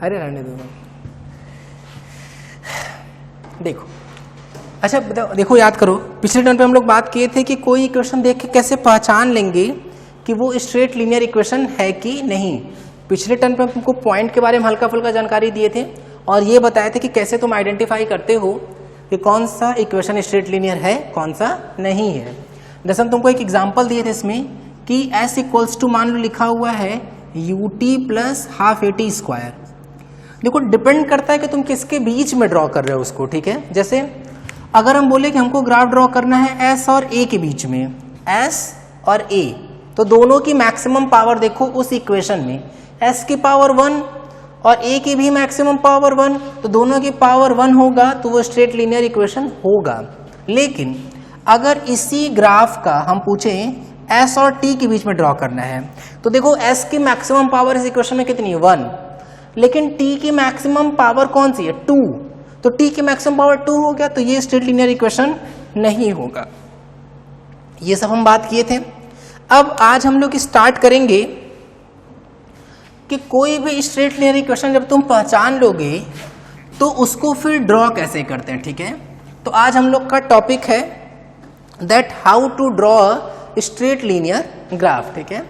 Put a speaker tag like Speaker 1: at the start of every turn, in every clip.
Speaker 1: अरे रहने दो। देखो अच्छा देखो, याद करो पिछले टर्म पे हम लोग बात किए थे कि कोई इक्वेशन देख के कैसे पहचान लेंगे कि वो स्ट्रेट लीनियर इक्वेशन है कि नहीं। पिछले टर्म पे हमको पॉइंट के बारे में हल्का फुल्का जानकारी दिए थे और ये बताए थे कि कैसे तुम आइडेंटिफाई करते हो कि कौन सा इक्वेशन स्ट्रेट लीनियर है कौन सा नहीं है। जैसे हम तुमको एक एग्जांपल दिए थे इसमें कि s इक्वल्स टू मान लो लिखा हुआ है ut plus half A T square. देखो डिपेंड करता है कि तुम किसके बीच में ड्रॉ कर रहे हो उसको, ठीक है। जैसे अगर हम बोले कि हमको ग्राफ ड्रॉ करना है s और a के बीच में, s और a, तो दोनों की मैक्सिमम पावर देखो उस इक्वेशन में s की पावर 1 और a की भी मैक्सिमम पावर 1, तो दोनों की पावर 1 होगा तो वो स्ट्रेट लीनियर इक्वेशन होगा। लेकिन अगर इसी ग्राफ का हम पूछें s और t के बीच में ड्रॉ करना है तो देखो s की मैक्सिमम पावर इस इक्वेशन में कितनी है 1, लेकिन t की मैक्सिमम पावर कौन सी है 2, तो t की मैक्सिमम पावर 2 हो गया तो ये स्ट्रेट लीनियर इक्वेशन नहीं होगा। ये सब हम बात किए थे। अब आज हम लोग स्टार्ट करेंगे कि कोई भी स्ट्रेट लीनियर इक्वेशन जब तुम पहचान लोगे तो उसको फिर ड्रॉ कैसे करते हैं, ठीक है। तो आज हम लोग का टॉपिक है that how to draw straight linear graph, ठीक है।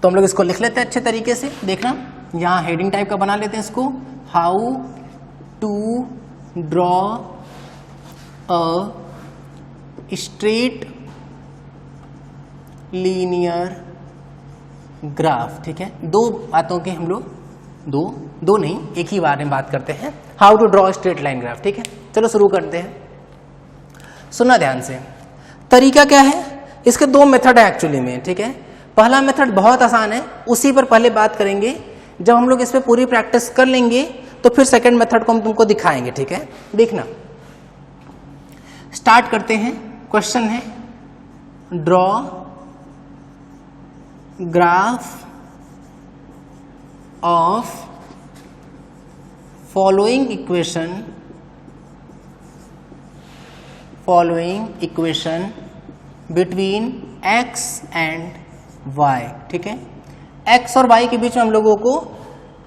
Speaker 1: तो हम लोग इसको लिख लेते हैं अच्छे तरीके से, देखना यहाँ हेडिंग टाइप का बना लेते हैं इसको, how to draw a straight linear graph, ठीक है। दो बातों के हम लोग दो नहीं एक ही बार में बात करते हैं, how to draw straight line graph, ठीक है। चलो शुरू करते हैं, सुनना ध्यान से। तरीका क्या है, इसके दो मेथड है एक्चुअली में, ठीक है। पहला मेथड बहुत आसान है, उसी पर पहले बात करेंगे। जब हम लोग इस पर पूरी प्रैक्टिस कर लेंगे तो फिर सेकंड मेथड को हम तुमको दिखाएंगे, ठीक है। देखना स्टार्ट करते हैं। क्वेश्चन है draw graph of following equation between x and y, ठीक है। x और y के बीच में हम लोगों को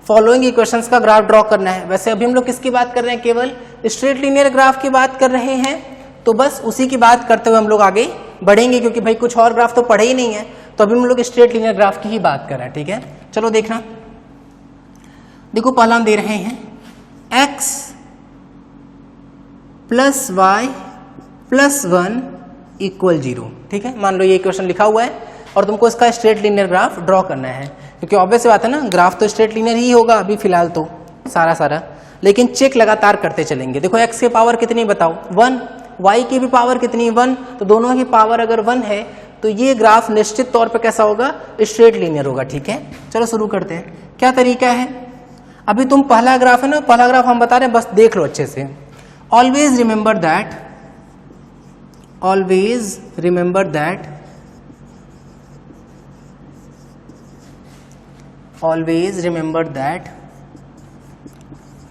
Speaker 1: फॉलोइंग इक्वेशंस का ग्राफ ड्रॉ करना है। वैसे अभी हम लोग किसकी बात कर रहे हैं, केवल स्ट्रेट लीनियर ग्राफ की बात कर रहे हैं, तो बस उसी की बात करते हुए हम लोग आगे बढ़ेंगे, क्योंकि भाई कुछ और ग्राफ तो पढ़े ही नहीं है, तो अभी हम लोग स्ट्रेट लीनियर ग्राफ की ही बात कर रहे हैं, ठीक है। चलो देखना, देखो पहला हम दे रहे हैं x plus y plus 1 equal 0, ठीक है। मान लो ये इक्वेशन लिखा हुआ है और तुमको इसका स्ट्रेट लीनियर ग्राफ ड्रॉ करना है, क्योंकि ऑब्वियस बात है ना, ग्राफ तो स्ट्रेट लीनियर ही होगा अभी फिलहाल तो सारा, लेकिन चेक लगातार करते चलेंगे। देखो x की पावर कितनी बताओ 1, y की भी पावर कितनी 1, तो दोनों की पावर अगर 1 है तो ये ग्राफ निश्चित तौर पे कैसा होगा, स्ट्रेट लीनियर होगा, ठीक है। चलो शुरू करते हैं। क्या तरीका है, अभी तुम पहला ग्राफ है ना, पहला ग्राफ हम बता रहे हैं, बस देख लो अच्छे से। Always remember that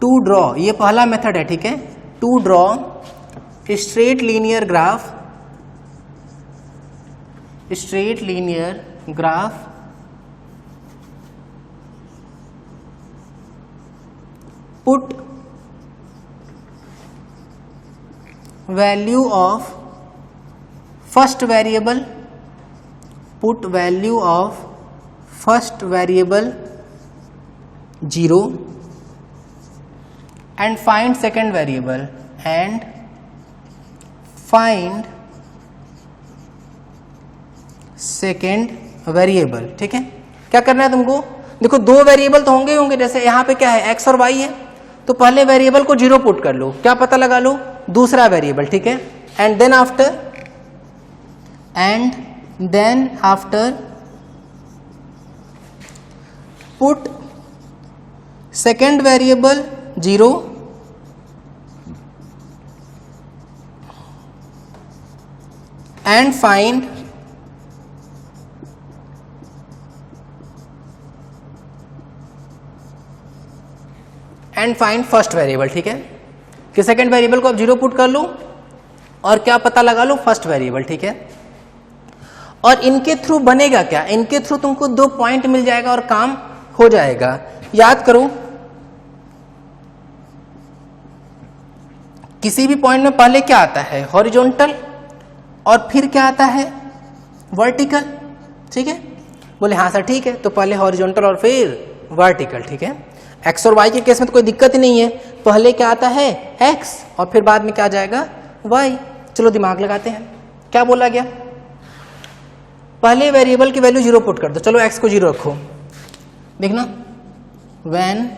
Speaker 1: to draw, ये पहला मेथड है, ठीक है। To draw straight linear graph put value of first variable, zero and find second variable ठीक है। क्या करना है तुमको, देखो दो वेरिएबल तो होंगे, जैसे यहाँ पे क्या है x और y है, तो पहले वेरिएबल को 0 पुट कर लो, क्या पता लगा लो दूसरा वेरिएबल, ठीक है। And then after put second variable 0 and find first variable, ठीक है। कि सेकेंड वेरिएबल को आप 0 पुट कर लो और क्या पता लगा लो फर्स्ट वेरिएबल, ठीक है। और इनके थ्रू बनेगा क्या, इनके थ्रू तुमको 2 पॉइंट मिल जाएगा और काम हो जाएगा। याद करो किसी भी पॉइंट में पहले क्या आता है, हॉरिजॉन्टल, और फिर क्या आता है, वर्टिकल। ठीक है, बोले हाँ सर ठीक है, तो पहले हॉरिजॉन्टल और फिर वर्टिकल। ठीक है, एक्स और वाई के केस में तो कोई दिक्कत ही नहीं है, पहले क्या आता है एक्स और फिर बाद में क्या आ जाएगा वाई। चलो दिमाग लगाते हैं, क्या बोला गया, पहले वेरिएबल की वैल्यू 0 पुट कर दो। चलो एक्स को 0 रखो, देखना व्हेन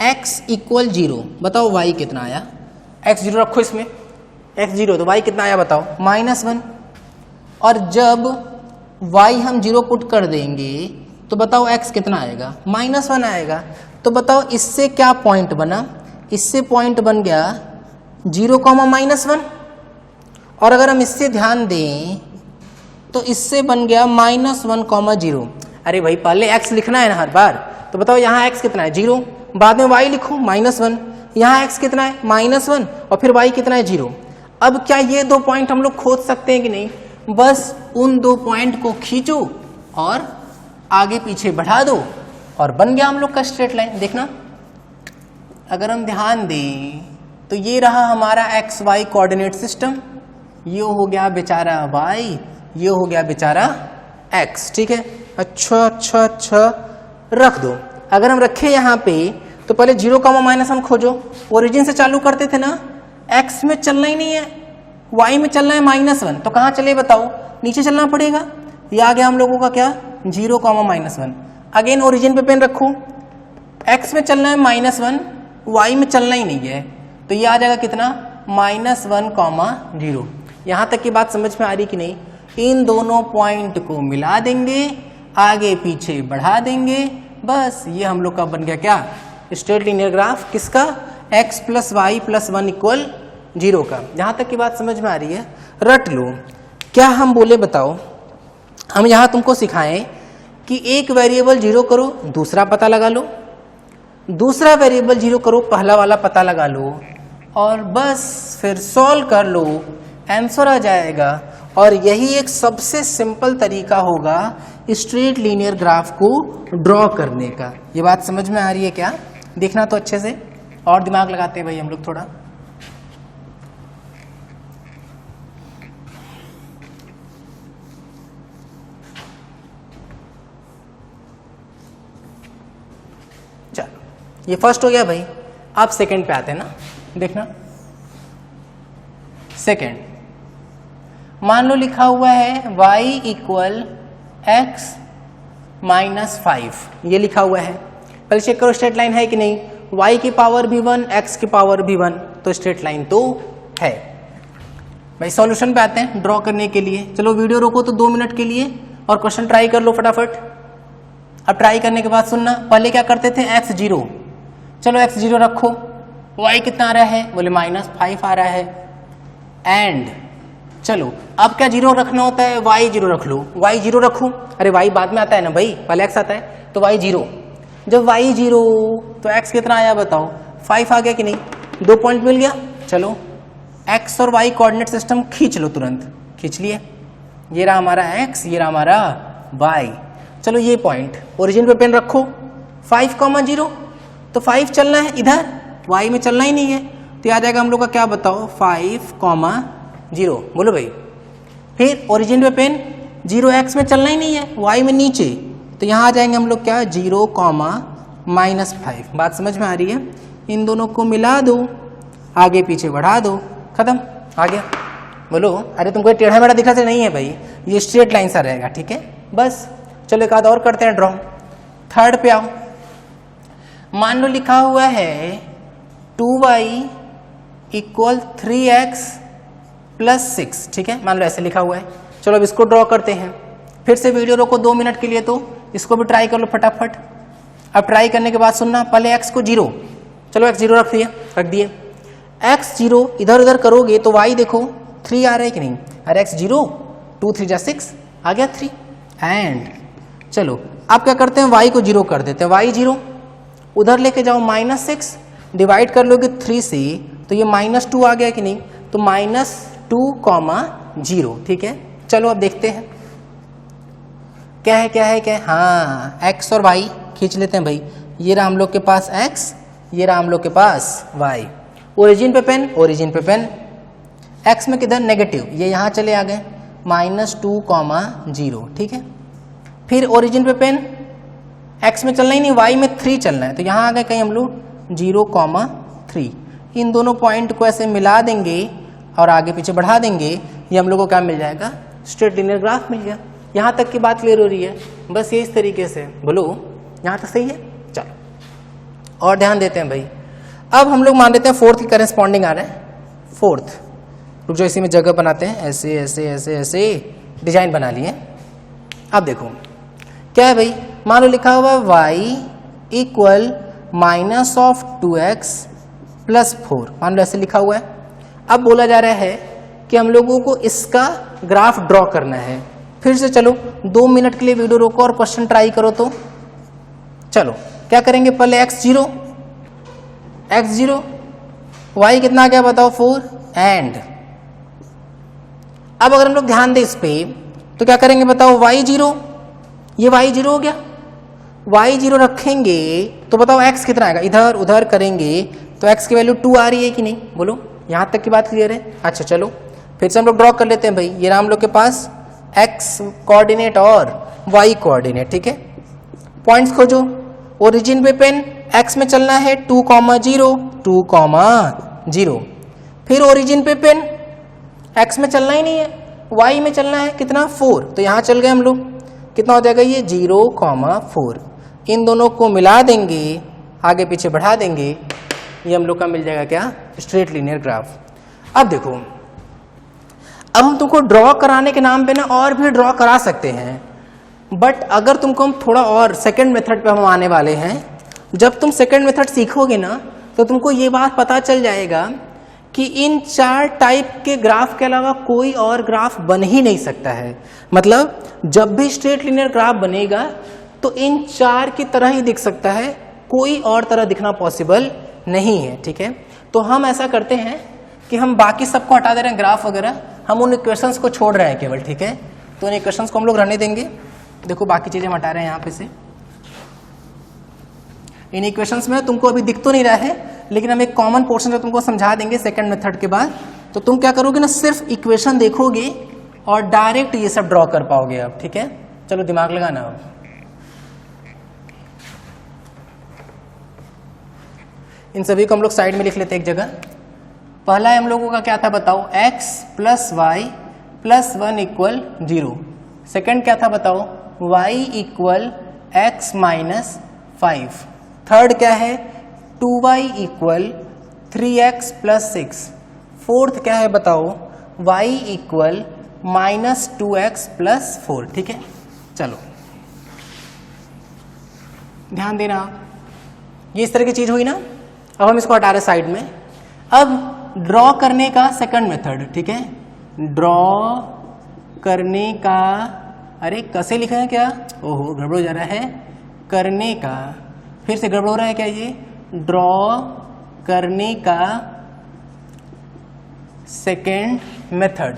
Speaker 1: एक्स इक्वल 0, बताओ वाई कितना आया, एक्स 0 रखो इसमें, एक्स 0 तो वाई कितना आया बताओ -1। और जब y हम 0 पुट कर देंगे तो बताओ x कितना आएगा, -1 आएगा। तो बताओ इससे क्या पॉइंट बना, इससे पॉइंट बन गया 0, -1। और अगर हम इससे ध्यान दें तो इससे बन गया -1, 0। अरे भाई पहले x लिखना है ना हर बार, तो बताओ यहाँ x कितना है 0, बाद में y लिखो -1, यहाँ x कितना है -1 और फिर y कितना है 0। अब क्या ये दो पॉइंट हम लोग खोज सकते हैं कि नहीं, बस उन दो पॉइंट को खींचो और आगे पीछे बढ़ा दो और बन गया हम लोग का स्ट्रेट लाइन। देखना अगर हम ध्यान दें तो ये रहा हमारा एक्स वाई कोऑर्डिनेट सिस्टम, ये हो गया बेचारा y, ये हो गया बेचारा x। ठीक है, अच्छा रख दो। अगर हम रखें यहाँ पे तो पहले 0, -1 खोजो, ओरिजिन से चालू करते थे ना, x में चलना ही नहीं है, y में चलना है -1, तो कहाँ चले बताओ, नीचे चलना पड़ेगा। ये आ गया हम लोगों का क्या 0, -1। अगेन ओरिजिन पे पेन रखो, x में चलना है -1, y में चलना ही नहीं है, तो ये आ जाएगा कितना -1, 0। यहाँ तक की बात समझ में आ रही कि नहीं, इन दोनों पॉइंट को मिला देंगे, आगे पीछे बढ़ा देंगे, बस ये हम लोग का बन गया क्या स्ट्रेट लीनियर ग्राफ, किसका x + y + 1 = 0 का। जहाँ तक की बात समझ में आ रही है रट लो। क्या हम बोले बताओ, हम यहाँ तुमको सिखाएं कि एक वेरिएबल 0 करो, दूसरा पता लगा लो, दूसरा वेरिएबल 0 करो, पहला वाला पता लगा लो, और बस फिर सॉल्व कर लो, आंसर आ जाएगा। और यही एक सबसे सिंपल तरीका होगा स्ट्रेट लीनियर ग्राफ को ड्रॉ करने का। ये बात समझ में आ रही है क्या, देखना तो अच्छे से, और दिमाग लगाते हैं भाई हम लोग थोड़ा। चलो ये फर्स्ट हो गया भाई, अब सेकंड पे आते हैं ना, देखना सेकंड, मान लो लिखा हुआ है y = x - 5, ये लिखा हुआ है। पहले चेक करो स्ट्रेट लाइन है कि नहीं, y की पावर भी 1, x की पावर भी 1, तो स्ट्रेट लाइन तो है भाई। सॉल्यूशन पे आते हैं ड्रॉ करने के लिए। चलो वीडियो रोको तो 2 मिनट के लिए और क्वेश्चन ट्राई कर लो फटाफट। अब ट्राई करने के बाद सुनना, पहले क्या करते थे x 0, चलो x 0 रखो, y कितना आ रहा है, बोले -5 आ रहा है, एंड चलो अब क्या 0 रखना होता है, y 0 रख लो, y 0 रखो, अरे y बाद में आता है ना भाई, पहले x आता है, तो y 0, जब y 0 तो x कितना आया बताओ, 5 आ गया कि नहीं, 2 पॉइंट मिल गया। चलो x और y कोऑर्डिनेट सिस्टम खींच लो, तुरंत खींच लिए, ये रहा हमारा x, ये रहा हमारा y। चलो ये पॉइंट ओरिजिन पे पेन रखो, 5, 0, तो 5 चलना है इधर, y में चलना ही नहीं है, तो आ जाएगा हम लोग का क्या बताओ 5, 0, बोलो भाई। फिर ओरिजिन पे पेन, 0x में चलना ही नहीं है, y में नीचे, तो यहाँ आ जाएंगे हम लोग क्या 0, -5। बात समझ में आ रही है, इन दोनों को मिला दो, आगे पीछे बढ़ा दो, खत्म, आ गया। बोलो अरे तुमको टेढ़ा मेढ़ा दिखा से नहीं है भाई, ये स्ट्रेट लाइन सा रहेगा, ठीक है बस। चलो एक आध और करते हैं ड्रॉ, थर्ड पे आओ। मान लो लिखा हुआ है 2y = 3x + 6, ठीक है, मान लो ऐसे लिखा हुआ है। चलो अब इसको ड्रॉ करते हैं, फिर से वीडियो रोको 2 मिनट के लिए, तो इसको भी ट्राई कर लो फटाफट। अब ट्राई करने के बाद सुनना, पहले x को 0, चलो x 0 रख दिए, x 0 इधर उधर करोगे तो y देखो 3 आ रहा है कि नहीं, अरे x 0, 2 3 = 6 आ गया 3, एंड चलो अब क्या करते हैं, y को 0 कर देते हैं, y 0 उधर लेके जाओ, -6 डिवाइड कर लोगे 3 से, तो ये -2 आ गया कि नहीं, तो -2, 0, ठीक है। चलो अब देखते हैं क्या है, हाँ x और y खींच लेते हैं भाई, ये रहा हम लोग के पास x, ये रहा हम लोग के पास y, ओरिजिन पे पेन, ओरिजिन पे पेन, एक्स में किधर नेगेटिव, ये यहाँ चले आ गए -2, 0, ठीक है। फिर ओरिजिन पे पेन, एक्स में चलना ही नहीं, वाई में 3 चलना है, तो यहाँ आ गए कहीं हम लोग 0, 3। इन दोनों पॉइंट को ऐसे मिला देंगे और आगे पीछे बढ़ा देंगे, ये हम लोग को क्या मिल जाएगा, स्ट्रेट लीनियर ग्राफ मिल गया। यहाँ तक की बात क्लियर हो रही है, बस ये इस तरीके से बोलो, यहाँ तक सही है। चलो और ध्यान देते हैं भाई, अब हम लोग मान लेते हैं फोर्थ की करेस्पॉन्डिंग आ रहा है, फोर्थ रुक जो इसी में जगह बनाते हैं, ऐसे ऐसे ऐसे ऐसे डिजाइन बना लिए। अब देखो क्या है भाई, मान लो लिखा हुआ y इक्वल -2x + 4, मान लो ऐसे लिखा हुआ है। अब बोला जा रहा है कि हम लोगों को इसका ग्राफ ड्रॉ करना है। फिर से चलो 2 मिनट के लिए वीडियो रोको और क्वेश्चन ट्राई करो। तो चलो क्या करेंगे, पहले x0, y कितना आ गया बताओ 4, एंड अब अगर हम लोग ध्यान दें इस पे तो क्या करेंगे बताओ, y0, ये y0 हो गया, y0 रखेंगे तो बताओ x कितना आएगा, इधर उधर करेंगे तो x की वैल्यू 2 आ रही है कि नहीं, बोलो। यहां तक की बात क्लियर है। अच्छा चलो फिर से हम लोग ड्रॉ कर लेते हैं भाई, ये रहा हम लोग के पास x कोऑर्डिनेट और y कोऑर्डिनेट, ठीक है। पॉइंट्स खोजो, ओरिजिन पे पेन, x में चलना है 2, 0, 2, 0, फिर ओरिजिन पे पेन, x में चलना ही नहीं है, y में चलना है कितना 4, तो यहां चल गए हम लोग, कितना हो जाएगा ये 0, 4। इन दोनों को मिला देंगे, आगे पीछे बढ़ा देंगे, ये हम लोग का मिल जाएगा क्या, स्ट्रेट लीनियर ग्राफ। अब देखो, अब हम तुमको ड्रॉ कराने के नाम पे ना और भी ड्रॉ करा सकते हैं, बट अगर तुमको हम थोड़ा और सेकंड मेथड पे हम आने वाले हैं, जब तुम सेकंड मेथड सीखोगे ना तो तुमको ये बात पता चल जाएगा कि इन 4 टाइप के ग्राफ के अलावा कोई और ग्राफ बन ही नहीं सकता है। मतलब जब भी स्ट्रेट लीनियर ग्राफ बनेगा तो इन 4 की तरह ही दिख सकता है, कोई और तरह दिखना पॉसिबल नहीं है, ठीक है। तो हम ऐसा करते हैं कि हम बाकी सबको हटा दे रहे हैं, ग्राफ वगैरह, हम उन इक्वेशंस को छोड़ रहे हैं केवल, ठीक है। तो उन इक्वेशंस को हम लोग रहने देंगे। देखो बाकी चीजें हम हटा रहे हैं यहाँ पे से, इन इक्वेशंस में तुमको अभी दिख तो नहीं रहा है, लेकिन हम एक कॉमन पोर्शन तुमको समझा देंगे सेकंड मेथड के बाद। तो तुम क्या करोगे ना, सिर्फ इक्वेशन देखोगे और डायरेक्ट ये सब ड्रॉ कर पाओगे अब, ठीक है। चलो दिमाग लगाना अब। इन सभी को हम लोग साइड में लिख लेते हैं एक जगह। पहला हम लोगों का क्या था बताओ, x + y + 1 = 0। सेकंड क्या था बताओ, y = x - 5। थर्ड क्या है, 2y = 3x + 6। फोर्थ क्या है बताओ, y = -2x + 4, ठीक है। चलो ध्यान देना, ये इस तरह की चीज हुई ना। अब हम इसको हटा रहे साइड में। अब ड्रॉ करने का सेकंड मेथड, ठीक है। ड्रॉ करने का, अरे कैसे लिखा है क्या, ओहो गड़बड़ हो जा रहा है, करने का, फिर से गड़बड़ हो रहा है क्या, ये ड्रॉ करने का सेकेंड मेथड।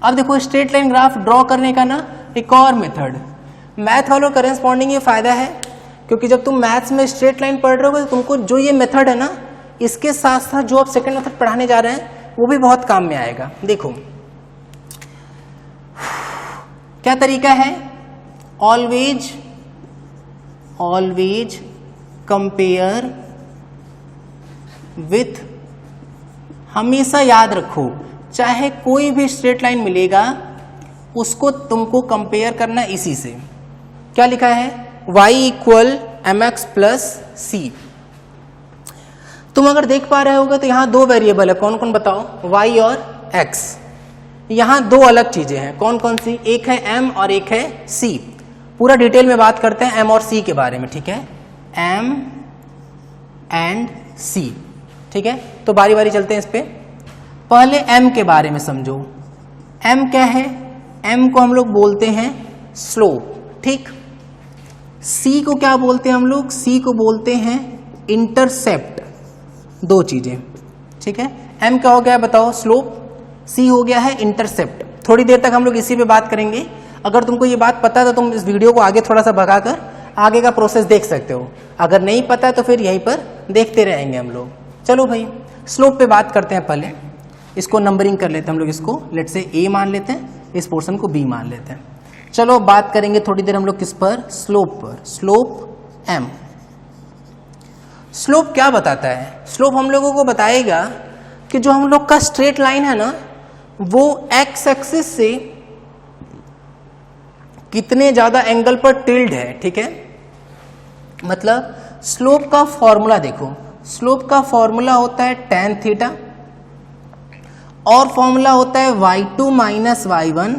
Speaker 1: अब देखो स्ट्रेट लाइन ग्राफ ड्रॉ करने का ना एक और मेथड, मैथ वालों करेस्पॉन्डिंग ये फायदा है, क्योंकि जब तुम मैथ्स में स्ट्रेट लाइन पढ़ रहे हो तो तुमको जो ये मेथड है ना, इसके साथ साथ जो आप सेकंड मेथड पढ़ाने जा रहे हैं वो भी बहुत काम में आएगा। देखो क्या तरीका है, ऑलवेज कंपेयर विथ, हमेशा याद रखो चाहे कोई भी स्ट्रेट लाइन मिलेगा उसको तुमको कंपेयर करना इसी से। क्या लिखा है, y = mx + c। तुम अगर देख पा रहे होगे तो यहाँ 2 वेरिएबल है, कौन कौन बताओ, y और x। यहाँ 2 अलग चीजें हैं, कौन कौन सी, एक है m और एक है c। पूरा डिटेल में बात करते हैं m और c के बारे में, ठीक है, m एंड c, ठीक है। तो बारी बारी चलते हैं इस पे। पहले m के बारे में समझो। m क्या है, m को हम लोग बोलते हैं स्लोप, ठीक। c को क्या बोलते हैं हम लोग, c को बोलते हैं इंटरसेप्ट। 2 चीजें, ठीक है। m क्या हो गया बताओ, स्लोप, c हो गया है इंटरसेप्ट। थोड़ी देर तक हम लोग इसी पे बात करेंगे। अगर तुमको ये बात पता है तो तुम इस वीडियो को आगे थोड़ा सा भगाकर आगे का प्रोसेस देख सकते हो, अगर नहीं पता है तो फिर यहीं पर देखते रहेंगे हम लोग। चलो भाई स्लोप पे बात करते हैं पहले, इसको नंबरिंग कर लेते हैं हम लोग, इसको लेट से ए मान लेते हैं, इस पोर्शन को बी मान लेते हैं। चलो बात करेंगे थोड़ी देर हम लोग किस पर, स्लोप पर। स्लोप एम, स्लोप क्या बताता है? स्लोप हम लोगों को बताएगा कि जो हम लोग का स्ट्रेट लाइन है ना, वो एक्स एक्सिस से कितने ज्यादा एंगल पर टिल्ड है, ठीक है। मतलब स्लोप का फॉर्मूला देखो, स्लोप का फॉर्मूला होता है tan थीटा और फॉर्मूला होता है y2 minus y1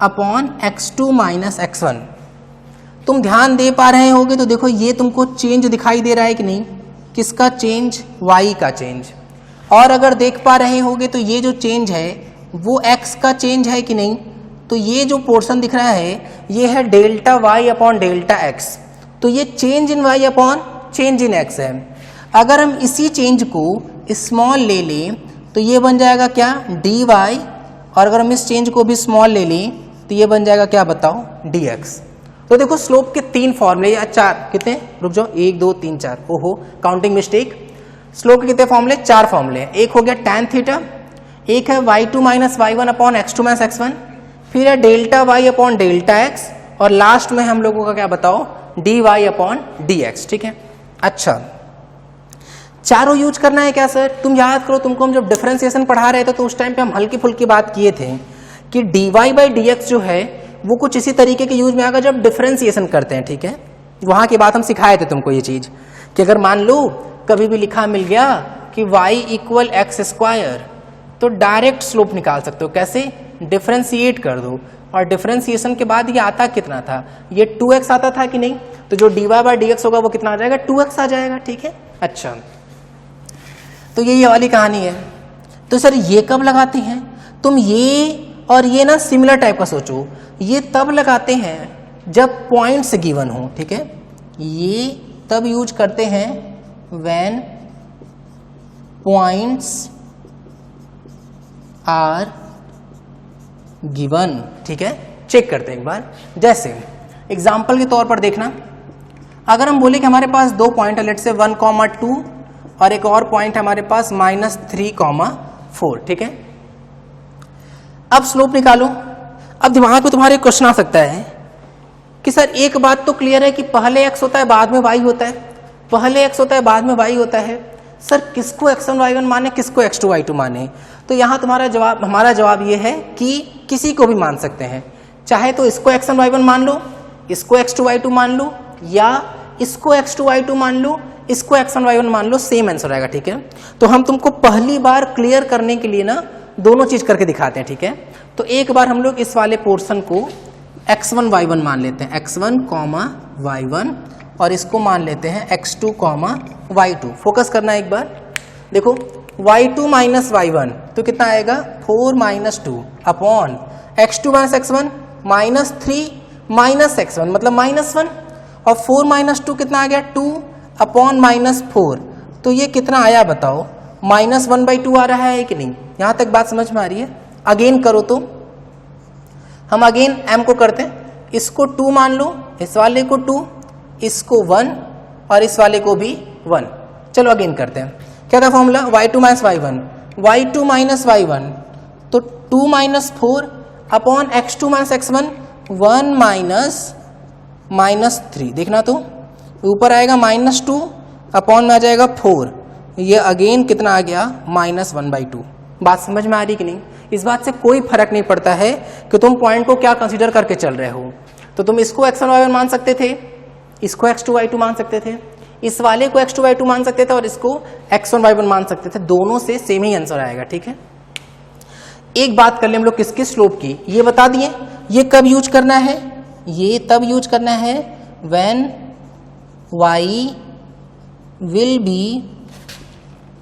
Speaker 1: upon x2 minus x1। तुम ध्यान दे पा रहे होगे तो देखो ये तुमको चेंज दिखाई दे रहा है कि नहीं, किसका चेंज, y का चेंज। और अगर देख पा रहे होगे तो ये जो चेंज है वो x का चेंज है कि नहीं, तो ये जो पोर्शन दिख रहा है ये है delta y upon delta x, तो ये change in y upon change in x है। अगर हम इसी चेंज को स्मॉल ले लें तो ये बन जाएगा क्या, dy, और अगर हम इस चेंज को भी स्मॉल ले लें तो ये बन जाएगा क्या बताओ, dx। तो देखो स्लोप के 3 फॉर्मूले या 4, कितने, रुक जाओ, 1 2 3 4, ओहो काउंटिंग मिस्टेक। स्लोप के कितने फॉर्मूले, 4 फॉर्मूले। एक हो गया tan थीटा, एक है y2 minus y1 upon x2 minus x1, फिर है delta y upon delta x, और लास्ट में हम लोगों का क्या बताओ, dy अपॉन dx, ठीक है। अच्छा, चारों यूज करना है क्या सर? तुम याद करो, तुमको हम जब डिफरेंशिएशन पढ़ा रहे थे तो उस टाइम पे हम हल्की फुल्की बात किए थे कि dy बाई dx जो है वो कुछ इसी तरीके के यूज में आएगा जब डिफरेंशिएशन करते हैं, ठीक है। वहां की बात हम सिखाए थे तुमको ये चीज कि अगर मान लो कभी भी लिखा मिल गया कि y इक्वल एक्स स्क्वायर, तो डायरेक्ट स्लोप निकाल सकते हो। कैसे? डिफरेंशिएट कर दो, और डिफरेंशिएशन के बाद ये आता कितना था, ये 2x आता था कि नहीं, तो जो dy बाई dx होगा वो कितना आ जाएगा, 2x आ जाएगा, ठीक है। अच्छा, तो ये वाली कहानी है। तो सर ये कब लगाते हैं? तुम ये और ये ना सिमिलर टाइप का सोचो, ये तब लगाते हैं जब पॉइंट्स गिवन हो, ठीक है। ये तब यूज करते हैं व्हेन पॉइंट्स आर गिवन, ठीक है। चेक करते हैं एक बार, जैसे एग्जाम्पल के तौर पर देखना, अगर हम बोले कि हमारे पास 2 पॉइंट है, लेट से 1,2 और एक और पॉइंट है हमारे पास -3,4, ठीक है। अब स्लोप निकालो। अब दिमाग में तुम्हारे क्वेश्चन आ सकता है कि सर एक बात तो क्लियर है कि पहले x होता है बाद में y होता है, पहले x होता है बाद में y होता है, सर किसको x1 y1 माने, किसको x2 y2 माने? तो यहाँ हमारा जवाब ये है कि किसी को भी मान सकते हैं, चाहे तो इसको x1 y1 मान लो, इसको x2 y2 मान लो, या इसको x2 y2 मान लो, इसको x1 y1 मान लो, सेम आंसर आएगा, ठीक है। तो हम तुमको पहली बार क्लियर करने के लिए ना दोनों चीज करके दिखाते हैं, ठीक है। तो एक बार हम लोग इस वाले पोर्शन को x1 y1 मान लेते हैं, x1 y1, और इसको मान लेते हैं x2 y2। फोकस करना एक बार, देखो y2 माइनस y1 तो कितना आएगा, 4 minus 2 upon x2 minus x1 -3 minus x1 मतलब -1, और 4 माइनस 2 कितना आ गया, 2 अपॉन -4, तो ये कितना आया बताओ, -1/2 आ रहा है कि नहीं? यहां तक बात समझ में आ रही है? अगेन करो तो हम अगेन m को करते हैं, इसको 2 मान लो, इस वाले को 2, इसको 1 और इस वाले को भी 1। चलो अगेन करते हैं, क्या था formula, y2 minus y1, y2 minus y1 तो 2 minus 4 upon x2 minus x1 1 minus 3, देखना तो ऊपर आएगा -2 अपॉन में आ जाएगा 4, ये अगेन कितना आ गया, -1/2। बात समझ में आ रही कि नहीं? इस बात से कोई फर्क नहीं पड़ता है कि तुम पॉइंट को क्या कंसीडर करके चल रहे हो। तो तुम इसको x1 y1 मान सकते थे, इसको x2 y2 मान सकते थे, इस वाले को x2 y2 मान सकते थे, और इसको x1 y1 मान सकते थे, दोनों से सेम ही आंसर आएगा, ठीक है। एक बात कर ले हम लोग किसके, स्लोप की, ये बता दिए। ये कब यूज करना है, ये तब यूज करना है when y will be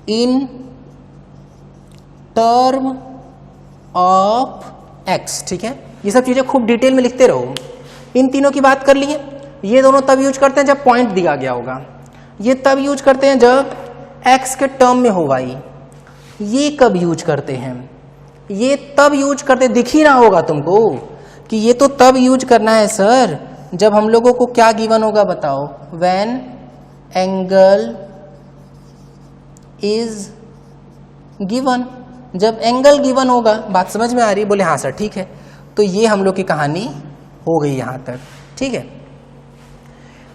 Speaker 1: in term of x, ठीक है। ये सब चीजें खूब डिटेल में लिखते रहो। इन तीनों की बात कर लिए। ये दोनों तब यूज करते हैं जब पॉइंट दिया गया होगा, ये तब यूज करते हैं जब x के टर्म में हो y। ये कब यूज करते हैं, ये तब यूज करते, दिख ही रहा होगा तुमको कि ये तो तब यूज करना है सर जब हम लोगों को क्या गिवन होगा बताओ, व्हेन एंगल इज गिवन। जब एंगल गिवन होगा, बात समझ में आ रही? बोले हाँ सर ठीक है। तो ये हम लोग की कहानी हो गई यहाँ तक, ठीक है।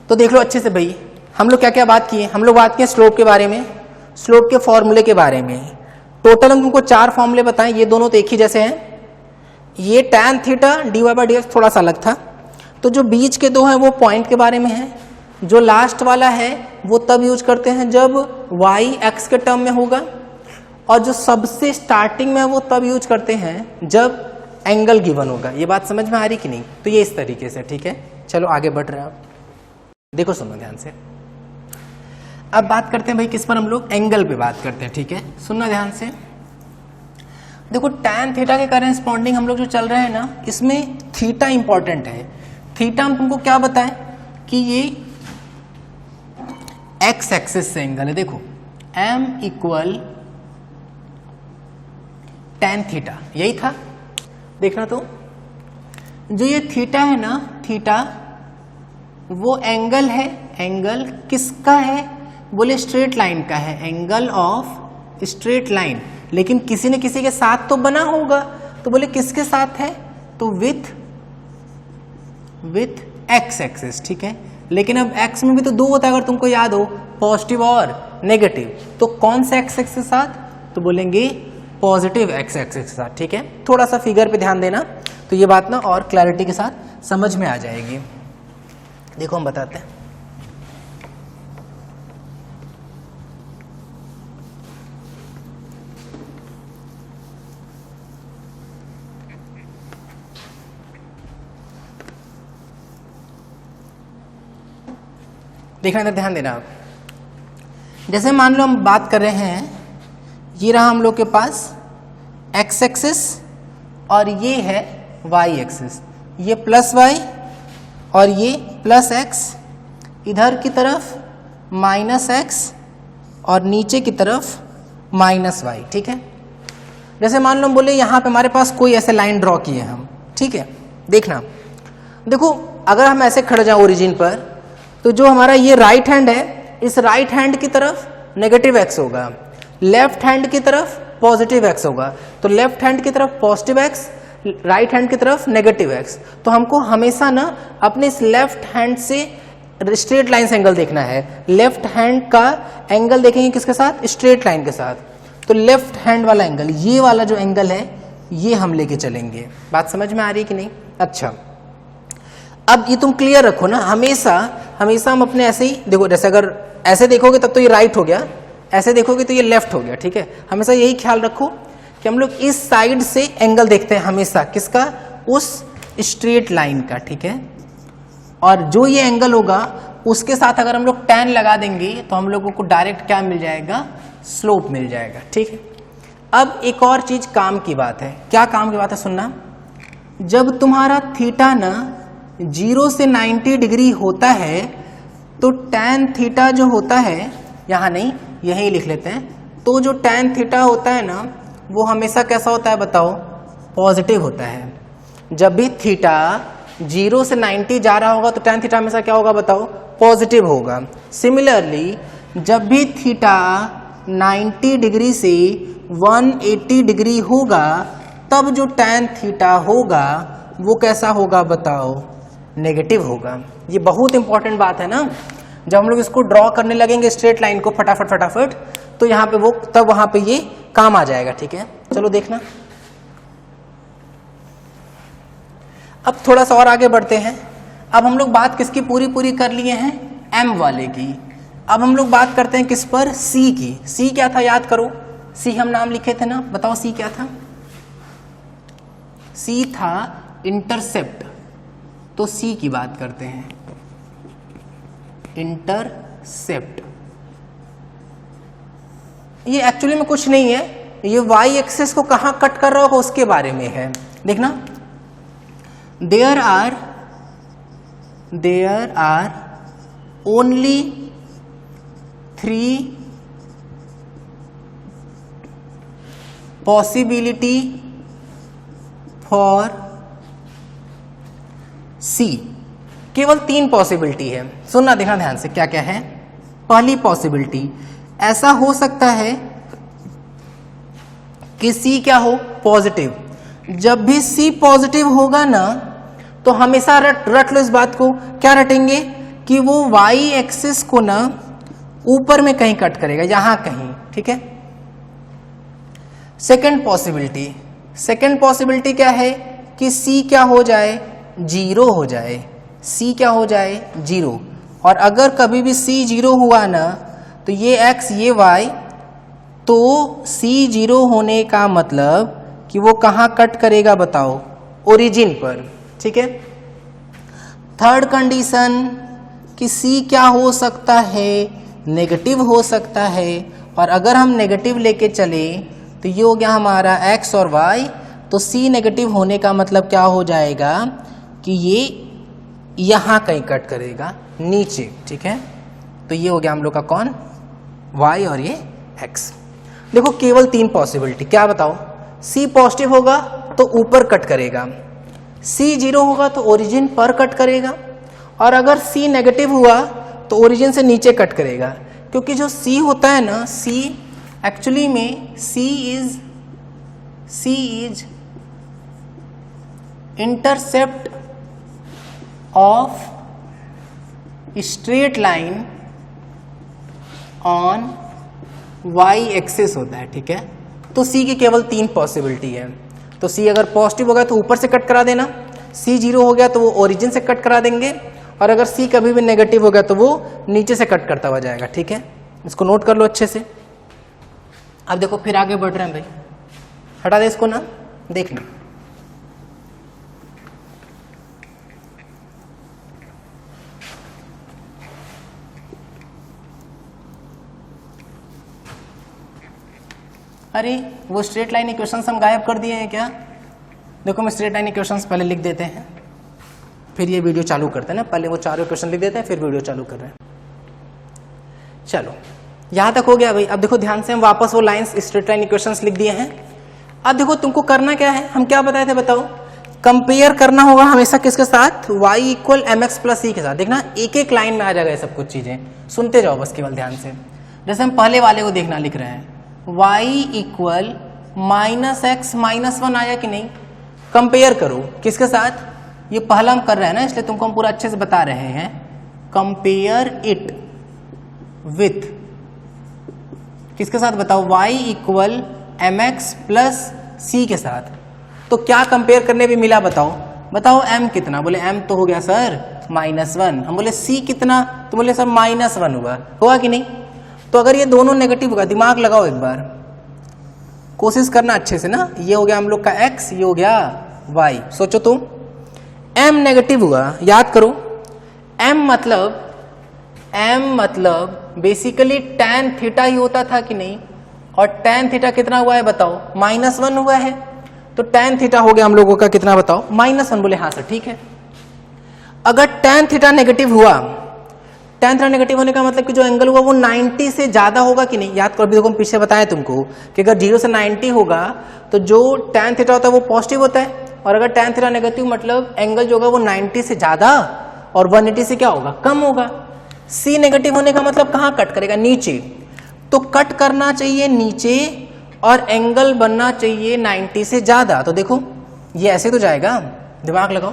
Speaker 1: तो देख लो अच्छे से भाई, हम लोग क्या क्या बात किए। हम लोग बात किए स्लोप के बारे में, स्लोप के फॉर्मूले के बारे में। टोटल हम तुमको 4 फॉर्मूले बताएं, ये दोनों तो एक ही जैसे हैं। ये tan थीटा dy/dx थोड़ा सा अलग था। तो जो बीच के 2 हैं वो पॉइंट के बारे में है। जो लास्ट वाला है वो तब यूज करते हैं जब y x के टर्म में होगा, और जो सबसे स्टार्टिंग में है वो तब यूज करते हैं जब एंगल गिवन होगा। ये बात समझ में आ रही कि नहीं? तो ये इस तरीके से, ठीक है। चलो आगे बढ़ रहे हैं आप, देखो सुनो ध्यान से। अब बात करते हैं भाई किस पर, हम लोग एंगल पे बात करते हैं, ठीक है। सुनना ध्यान से। देखो tan थीटा के करेस्पॉन्डिंग हम लोग जो चल रहे हैं ना, इसमें थीटा इंपॉर्टेंट है। थीटा हम तुमको क्या बताएं कि ये x एक्सिस से एंगल है। देखो m इक्वल tan थीटा, यही था। देखना तो जो ये थीटा है ना, थीटा वो एंगल है। एंगल किसका है? बोले स्ट्रेट लाइन का है, एंगल ऑफ स्ट्रेट लाइन। लेकिन किसी न किसी के साथ तो बना होगा, तो बोले किसके साथ है? तो विथ एक्स एक्सिस, ठीक है। लेकिन अब एक्स में भी तो 2 होता है, अगर तुमको याद हो, पॉजिटिव और नेगेटिव। तो कौन सा एक्स एक्सिस के साथ? तो बोलेंगे पॉजिटिव एक्स एक्सिस के साथ, ठीक है। थोड़ा सा फिगर पे ध्यान देना, तो ये बात ना और क्लैरिटी के साथ समझ में आ जाएगी। देखो हम बताते हैं। देखना इधर ध्यान देना आप। जैसे मान लो हम बात कर रहे हैं, ये रहा हम लोग के पास एक्स एक्सिस और ये है वाई एक्सिस। ये प्लस वाई और ये प्लस एक्स, इधर की तरफ माइनस एक्स और नीचे की तरफ माइनस वाई, ठीक है। जैसे मान लो हम बोले यहाँ पे हमारे पास कोई ऐसे लाइन ड्रॉ किए हम, ठीक है। देखना, देखो अगर हम ऐसे खड़े जाओ ओरिजिन पर, तो जो हमारा ये राइट हैंड है, इस राइट हैंड की तरफ नेगेटिव एक्स होगा, लेफ्ट हैंड की तरफ पॉजिटिव एक्स होगा। तो लेफ्ट हैंड की तरफ पॉजिटिव एक्स, राइट हैंड की तरफ नेगेटिव एक्स। तो हमको हमेशा ना अपने इस लेफ्ट हैंड से स्ट्रेट लाइन से एंगल देखना है। लेफ्ट हैंड का एंगल देखेंगे किसके साथ? स्ट्रेट लाइन के साथ। तो लेफ्ट हैंड वाला एंगल, ये वाला जो एंगल है, ये हम लेके चलेंगे। बात समझ में आ रही है कि नहीं? अच्छा, अब ये तुम क्लियर रखो ना, हमेशा हमेशा हम अपने ऐसे ही देखो। जैसे अगर ऐसे देखोगे तब तो ये राइट हो गया, ऐसे देखोगे तो ये लेफ्ट हो गया, ठीक है। हमेशा यही ख्याल रखो कि हम लोग इस साइड से एंगल देखते हैं हमेशा, किसका? उस स्ट्रेट लाइन का, ठीक है। और जो ये एंगल होगा उसके साथ अगर हम लोग tan लगा देंगे तो हम लोगों को डायरेक्ट क्या मिल जाएगा? स्लोप मिल जाएगा, ठीक है। अब एक और चीज काम की बात है। क्या काम की बात है? सुनना। जब तुम्हारा थीटा ना 0 से 90 डिग्री होता है, तो tan थीटा जो होता है, यहाँ नहीं यही लिख लेते हैं, तो जो tan थीटा होता है ना, वो हमेशा कैसा होता है बताओ? पॉजिटिव होता है। जब भी थीटा 0 से 90 जा रहा होगा तो tan थीटा हमेशा क्या होगा बताओ? पॉजिटिव होगा। सिमिलरली जब भी थीटा 90 डिग्री से 180 डिग्री होगा, तब जो tan थीटा होगा वो कैसा होगा बताओ? नेगेटिव होगा। ये बहुत इंपॉर्टेंट बात है ना। जब हम लोग इसको ड्रॉ करने लगेंगे स्ट्रेट लाइन को फटाफट फटाफट, तो यहाँ पे वो तब वहां पे ये काम आ जाएगा, ठीक है। चलो देखना, अब थोड़ा सा और आगे बढ़ते हैं। अब हम लोग बात किसकी पूरी पूरी कर लिए हैं? m वाले की। अब हम लोग बात करते हैं किस पर? c की। c क्या था याद करो? c हम नाम लिखे थे ना, बताओ c क्या था? c था इंटरसेप्ट। तो c की बात करते हैं, इंटरसेप्ट। ये एक्चुअली में कुछ नहीं है, ये y एक्सिस को कहां कट कर रहा होगा उसके बारे में है। देखना, there are only 3 possibility for C। केवल 3 पॉसिबिलिटी है। सुनना देखना ध्यान से, क्या क्या है। पहली पॉसिबिलिटी, ऐसा हो सकता है कि सी क्या हो, पॉजिटिव। जब भी सी पॉजिटिव होगा ना तो हमेशा रट लो इस बात को, क्या रटेंगे कि वो वाई एक्सिस को ना ऊपर में कहीं कट करेगा, यहां कहीं, ठीक है। सेकेंड पॉसिबिलिटी क्या है कि सी क्या हो जाए, जीरो हो जाए, सी क्या हो जाए, जीरो। और अगर कभी भी सी जीरो हुआ ना तो ये एक्स ये वाई, तो सी जीरो होने का मतलब कि वो कहाँ कट करेगा बताओ, ओरिजिन पर, ठीक है। थर्ड कंडीशन कि सी क्या हो सकता है, नेगेटिव हो सकता है। और अगर हम नेगेटिव लेके चले तो ये हो गया हमारा एक्स और वाई, तो सी नेगेटिव होने का मतलब क्या हो जाएगा कि ये यहाँ कहीं कट करेगा, नीचे, ठीक है। तो ये हो गया हम लोग का कौन, वाई और ये एक्स। देखो केवल 3 पॉसिबिलिटी, क्या बताओ, सी पॉजिटिव होगा तो ऊपर कट करेगा, सी जीरो होगा तो ओरिजिन पर कट करेगा, और अगर सी नेगेटिव हुआ तो ओरिजिन से नीचे कट करेगा। क्योंकि जो सी होता है ना, सी एक्चुअली में C is intercept of straight line on Y axis होता है, ठीक है। तो सी की केवल 3 पॉसिबिलिटी है। तो सी अगर पॉजिटिव हो गया तो ऊपर से कट करा देना, सी जीरो हो गया तो वो ओरिजिन से कट करा देंगे, और अगर सी कभी भी नेगेटिव हो गया तो वो नीचे से कट करता हुआ जाएगा, ठीक है। इसको नोट कर लो अच्छे से। अब देखो फिर आगे बढ़ रहे हैं भाई, हटा दे इसको ना, देख लो। अरे वो स्ट्रेट लाइन इक्वेशंस हम गायब कर दिए हैं क्या? देखो मैं स्ट्रेट लाइन इक्वेशंस पहले लिख देते हैं, फिर ये वीडियो चालू करते हैं ना। पहले वो चारों इक्वेशन लिख देते हैं, फिर वीडियो चालू कर रहे हैं। चलो यहाँ तक हो गया भाई। अब देखो ध्यान से, हम वापस वो लाइंस स्ट्रेट लाइन इक्वेशंस लिख दिए हैं। अब देखो तुमको करना क्या है, हम क्या बताए थे बताओ, कंपेयर करना होगा हमेशा किसके साथ, y equal M X plus C के साथ। देखना एक एक लाइन में आ जाएगा ये सब कुछ चीजें, सुनते जाओ बस केवल ध्यान से। जैसे हम पहले वाले को देखना लिख रहे हैं, y equal minus x minus 1 आया कि नहीं, कंपेयर करो किसके साथ, ये पहला हम कर रहे हैं ना, इसलिए तुमको हम पूरा अच्छे से बता रहे हैं। कंपेयर इट विथ किसके साथ बताओ, y equal M X plus C के साथ। तो क्या कंपेयर करने भी मिला बताओ, बताओ m कितना, बोले m तो हो गया सर -1। हम बोले c कितना, तो बोले सर -1 हुआ कि नहीं। तो अगर ये दोनों नेगेटिव होगा, दिमाग लगाओ एक बार, कोशिश करना अच्छे से ना। ये हो गया हम लोग का x, ये हो गया y। सोचो तुम, m नेगेटिव हुआ, याद करो m मतलब बेसिकली tan थीटा ही होता था कि नहीं, और tan थीटा कितना हुआ है बताओ, -1 हुआ है। तो tan थीटा हो गया हम लोगों का कितना बताओ, -1। बोले हाँ सर ठीक है। अगर tan थीटा नेगेटिव हुआ, tan थीटा नेगेटिव होने का मतलब कि जो एंगल हुआ वो 90 से ज्यादा होगा कि नहीं। याद करो, अभी देखो हम पीछे बताया तुमको कि अगर 0 से 90 होगा तो जो tan थीटा होता है वो पॉजिटिव होता है, और अगर tan थीटा नेगेटिव मतलब एंगल जो होगा वो 90 से ज्यादा और 180 से क्या होगा, कम होगा। C नेगेटिव होने का मतलब कहाँ कट करेगा, नीचे। तो कट करना चाहिए नीचे और एंगल बनना चाहिए 90 से ज्यादा। तो देखो ये ऐसे तो जाएगा, दिमाग लगाओ।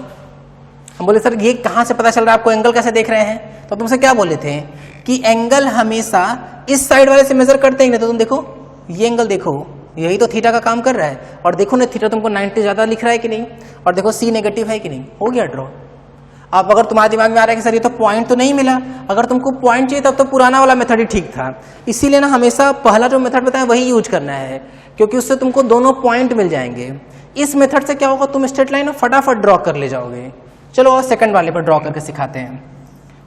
Speaker 1: हम बोले सर ये कहाँ से पता चल रहा है आपको, एंगल कैसे देख रहे हैं। तो तुमसे क्या बोले थे कि एंगल हमेशा इस साइड वाले से मेजर करते हैं। तो तुम देखो ये एंगल देखो, यही तो थीटा का काम कर रहा है, और देखो ना थीटा तुमको 90 ज्यादा लिख रहा है कि नहीं, और देखो C नेगेटिव है कि नहीं, हो गया ड्रॉ। अब अगर तुम्हारे दिमाग में आ रहा है कि सर ये तो पॉइंट तो नहीं मिला, अगर तुमको पॉइंट चाहिए तब तो पुराना वाला मेथड ही ठीक था। इसीलिए ना हमेशा पहला जो मेथड बताया वही यूज करना है, क्योंकि उससे तुमको दोनों पॉइंट मिल जाएंगे। इस मेथड से क्या होगा, तुम स्ट्रेट लाइन फटाफट ड्रॉ कर ले जाओगे। चलो और सेकंड वाले पर ड्रॉ करके सिखाते हैं।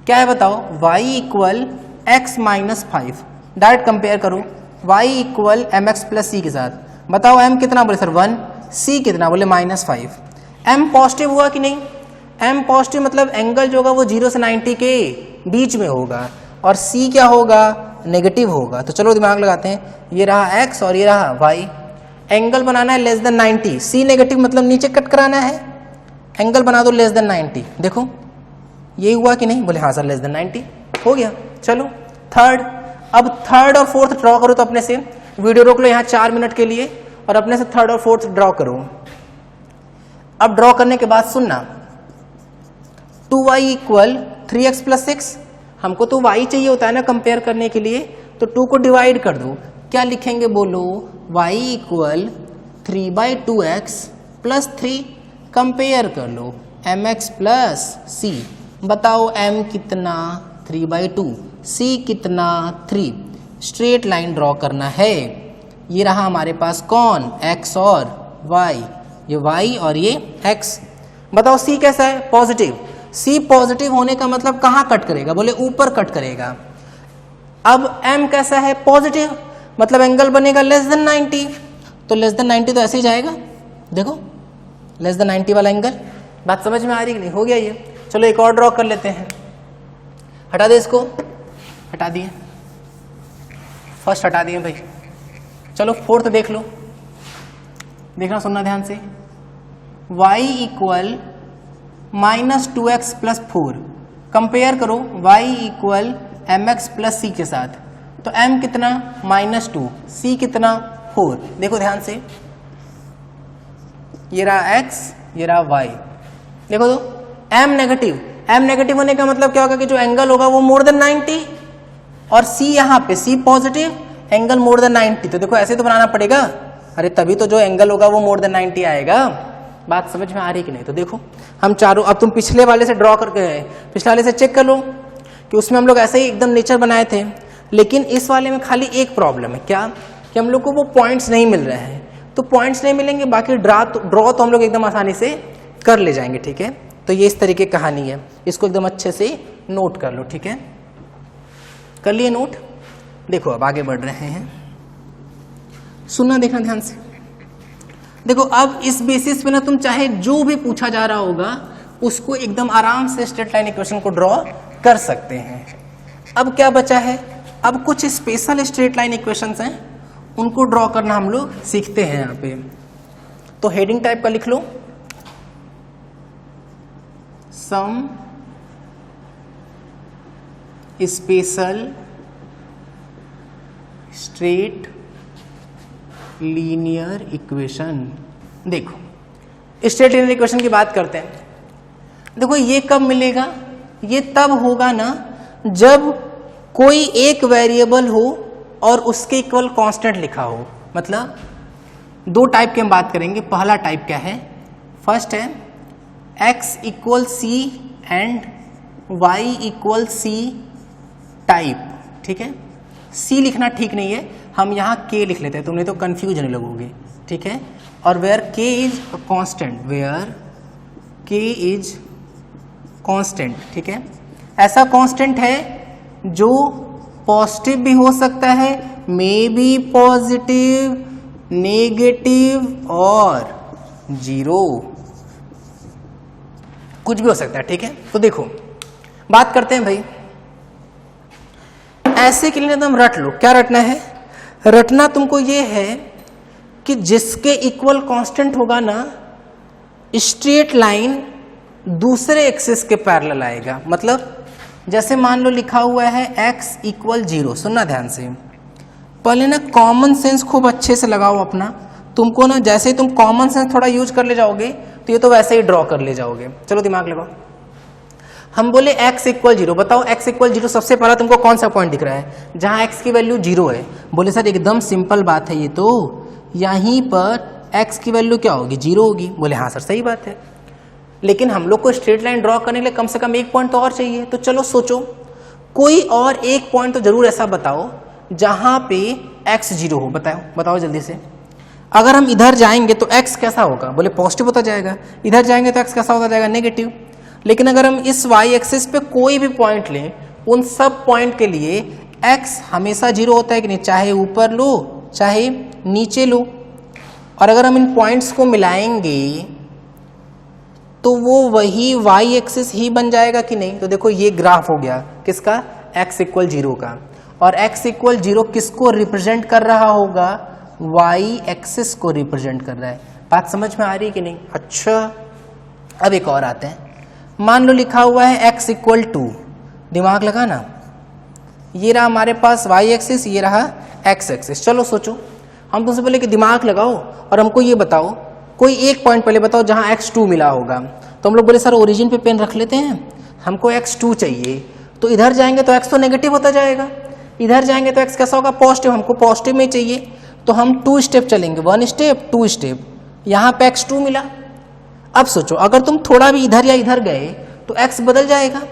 Speaker 1: क्या है बताओ, y equal X minus 5। Direct compare करो y equal M X plus C के साथ। बताओ m कितना, बोले सर 1, c कितना, बोले -5। m पॉजिटिव हुआ कि नहीं, m पॉजिटिव मतलब एंगल जो होगा वो 0 से 90 के बीच में होगा, और c क्या होगा, नेगेटिव होगा। तो चलो दिमाग लगाते हैं, ये रहा x और ये रहा y। एंगल बनाना है लेस देन 90, c नेगेटिव मतलब नीचे कट कराना है, एंगल बना दो लेस देन 90। देखो ये हुआ कि नहीं, बोले हाँ सर लेस देन 90, हो गया। चलो थर्ड, अब थर्ड और फोर्थ ड्रॉ करो तो अपने से। वीडियो रोक लो यहाँ 4 मिनट के लिए, और अपने से थर्ड और फोर्थ ड्रॉ करो। अब ड्रॉ करने के बाद सुनना, 2y इक्वल 3x प्लस 6, हमको तो y चाहिए होता है ना कंपेयर करने के लिए, तो 2 को डिवाइड कर दो। क्या लिखेंगे बोलो, y equal 3/2x plus 3, compare कर लो mx प्लस c। बताओ m कितना 3/2, c कितना 3। स्ट्रेट लाइन ड्रॉ करना है। ये रहा हमारे पास कौन, x और y, ये y और ये x। बताओ c कैसा है, पॉजिटिव। c पॉजिटिव होने का मतलब कहाँ कट करेगा, बोले ऊपर कट करेगा। अब m कैसा है, पॉजिटिव, मतलब एंगल बनेगा लेस देन 90, तो लेस देन 90 तो ऐसे ही जाएगा। देखो लेस देन 90 वाला एंगल, बात समझ में आ रही कि नहीं, हो गया ये। चलो एक और ड्रॉ कर लेते हैं, हटा दे इसको, हटा दिए, फर्स्ट हटा दिए भाई। चलो फोर्थ देख लो, देखना सुनना ध्यान से। y equal -2x plus 4, compare करो y equal mx plus c के साथ। तो m कितना -2, c कितना 4। देखो ध्यान से, ये रहा x, ये रहा y। देखो तो m नेगेटिव, m नेगेटिव होने का मतलब क्या होगा कि जो एंगल होगा वो मोर देन 90, और c यहाँ पे c positive, angle more than 90। तो देखो ऐसे तो बनाना पड़ेगा, अरे तभी तो जो एंगल होगा वो मोर देन 90 आएगा। बात समझ में आ रही कि नहीं। तो देखो हम चारों, अब तुम पिछले वाले से ड्रॉ करके गए, पिछले वाले से चेक कर लो कि उसमें हम लोग ऐसे ही एकदम नेचर बनाए थे, लेकिन इस वाले में खाली एक प्रॉब्लम है, क्या कि हम लोग को वो पॉइंट्स नहीं मिल रहे हैं। तो पॉइंट्स नहीं मिलेंगे, बाकी ड्रॉ तो हम लोग एकदम आसानी से कर ले जाएंगे, ठीक है। तो ये इस तरीके की कहानी है, इसको एकदम अच्छे से नोट कर लो, ठीक है। कर लिए नोट। देखो अब आगे बढ़ रहे हैं, सुनना देखना ध्यान से। देखो अब इस बेसिस पे ना तुम चाहे जो भी पूछा जा रहा होगा उसको एकदम आराम से स्ट्रेट लाइन इक्वेशन को ड्रॉ कर सकते हैं। अब क्या बचा है, अब कुछ स्पेशल स्ट्रेट लाइन इक्वेशंस हैं, उनको ड्रॉ करना हम लोग सीखते हैं यहाँ पे। तो हेडिंग टाइप का लिख लो, some special straight linear equation. देखो स्ट्रेट लीनियर इक्वेशन की बात करते हैं। देखो ये कब मिलेगा, ये तब होगा ना जब कोई एक वेरिएबल हो और उसके इक्वल कांस्टेंट लिखा हो। मतलब दो टाइप की हम बात करेंगे। पहला टाइप क्या है, फर्स्ट है x equal C and y equal C type, ठीक है। c लिखना ठीक नहीं है, हम यहाँ k लिख लेते हैं, तुम नहीं तो कंफ्यूज होने लगोगे, ठीक है। और where k is constant, where k is constant, ठीक है। ऐसा कांस्टेंट है जो पॉजिटिव भी हो सकता है, मे बी पॉजिटिव, नेगेटिव और जीरो, कुछ भी हो सकता है, ठीक है। तो देखो बात करते हैं भाई, ऐसे के लिए तुम रट लो। क्या रटना है, रटना तुमको ये है कि जिसके इक्वल कांस्टेंट होगा ना, स्ट्रेट लाइन दूसरे एक्सिस के पैरेलल आएगा। मतलब जैसे मान लो लिखा हुआ है x इक्वल 0, सुनना ध्यान से। पहले ना कॉमन सेंस खूब अच्छे से लगाओ अपना। तुमको ना जैसे ही तुम कॉमन सेंस थोड़ा यूज कर ले जाओगे तो ये तो वैसे ही ड्रॉ कर ले जाओगे। चलो दिमाग लगाओ। हम बोले x इक्वल 0, बताओ x इक्वल 0 सबसे पहला तुमको कौन सा पॉइंट दिख रहा है जहां x की वैल्यू 0 है। बोले सर एकदम सिंपल बात है, ये तो यहीं पर x की वैल्यू क्या होगी, 0 होगी। बोले हाँ सर सही बात है, लेकिन हम लोग को स्ट्रेट लाइन ड्रॉ करने के लिए कम से कम एक पॉइंट तो और चाहिए। तो चलो सोचो, कोई और एक पॉइंट तो जरूर ऐसा बताओ जहां पे x 0 हो। बताओ जल्दी से। अगर हम इधर जाएंगे तो x कैसा होगा, बोले पॉजिटिव होता जाएगा। इधर जाएंगे तो x कैसा होता जाएगा, नेगेटिव। लेकिन अगर हम इस y एक्सिस पे कोई भी पॉइंट लें, उन सब पॉइंट के लिए x हमेशा 0 होता है कि नहीं, चाहे ऊपर लो चाहे नीचे लो। और अगर हम इन पॉइंट्स को मिलाएंगे तो वो वही y एक्सिस ही बन जाएगा कि नहीं। तो देखो ये ग्राफ हो गया किसका, x इक्वल 0 का। और x इक्वल 0 किसको रिप्रेजेंट कर रहा होगा, y एक्सिस को रिप्रेजेंट कर रहा है। बात समझ में आ रही है कि नहीं। अच्छा अब एक और आते हैं। मान लो लिखा हुआ है x इक्वल 2, दिमाग लगाना। ये रहा हमारे पास y एक्सिस, ये रहा x एक्सिस। चलो सोचो हम तुमसे बोले कि दिमाग लगाओ और हमको ये बताओ, कोई एक पॉइंट पहले बताओ जहाँ x2 मिला होगा। तो हम लोग बोले सर ओरिजिन पे पेन रख लेते हैं, हमको x2 चाहिए। तो इधर जाएंगे तो x तो नेगेटिव होता जाएगा, इधर जाएंगे तो x कैसा होगा, पॉजिटिव। हमको पॉजिटिव में चाहिए तो हम 2 स्टेप चलेंगे, 1 स्टेप 2 स्टेप, यहाँ पे x2 मिला। अब सोचो अगर तुम थोड़ा भी इधर या इधर गए तो x बदल जाएगा,